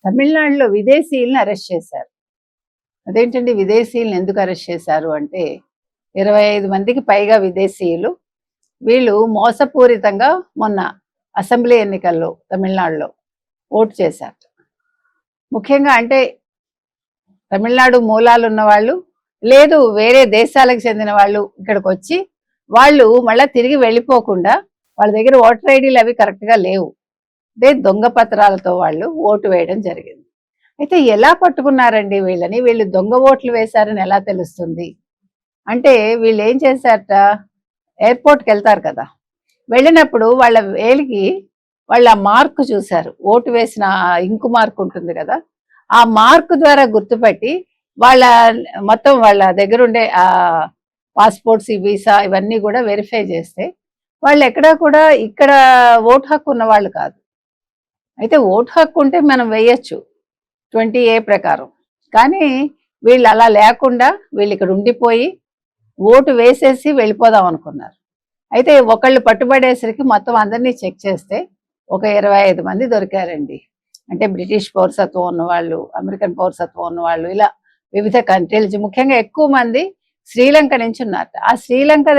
తమిళనాడులో విదేశీయుల్ని అరెస్ట్ చేశారు. అదేంటండి విదేశీయుల్ని ఎందుకు అరెస్ట్ చేశారు అంటే 25 మందికి పైగా విదేశీయులు వీళ్ళు మోసపూరితంగా మొన్న అసెంబ్లీ ఎన్నికల్లో తమిళనాడులో ఓటు చేశారు. ముఖ్యంగా అంటే తమిళనాడు మూలాలు ఉన్న వాళ్ళు లేదు వేరే దేశాలకు చెందిన వాళ్ళు ఇక్కడికి వచ్చి వాళ్ళు మళ్ళీ తిరిగి వెళ్ళిపోకుండా వాళ్ళ దగ్గర ఓటర్ ఐడీలు అవి కరెక్ట్గా లేవు, అదే దొంగ పత్రాలతో వాళ్ళు ఓటు వేయడం జరిగింది. అయితే ఎలా పట్టుకున్నారండి వీళ్ళని? వీళ్ళు దొంగ ఓట్లు వేశారని ఎలా తెలుస్తుంది అంటే వీళ్ళు ఏం చేశారట, ఎయిర్పోర్ట్కి వెళ్తారు కదా, వెళ్ళినప్పుడు వాళ్ళ వేలికి వాళ్ళ మార్కు చూశారు, ఓటు వేసిన ఇంకు మార్క్ ఉంటుంది కదా, ఆ మార్కు ద్వారా గుర్తుపట్టి వాళ్ళ మొత్తం వాళ్ళ దగ్గర ఉండే ఆ పాస్పోర్ట్స్ వీసా ఇవన్నీ కూడా వెరిఫై చేస్తే వాళ్ళు ఎక్కడా కూడా ఇక్కడ ఓటు హక్కు ఉన్న వాళ్ళు కాదు. అయితే ఓటు హక్కు ఉంటే మనం వేయచ్చు 20A ప్రకారం, కానీ వీళ్ళు అలా లేకుండా వీళ్ళు ఇక్కడ ఉండిపోయి ఓటు వేసేసి వెళ్ళిపోదాం అనుకున్నారు. అయితే ఒకళ్ళు పట్టుబడేసరికి మొత్తం అందరినీ చెక్ చేస్తే ఒక 25 మంది దొరికారండి. అంటే బ్రిటిష్ పౌరసత్వం ఉన్నవాళ్ళు, అమెరికన్ పౌరసత్వం ఉన్నవాళ్ళు, ఇలా వివిధ కంట్రీల నుంచి, ముఖ్యంగా ఎక్కువ మంది శ్రీలంక నుంచి ఉన్నారు. ఆ శ్రీలంక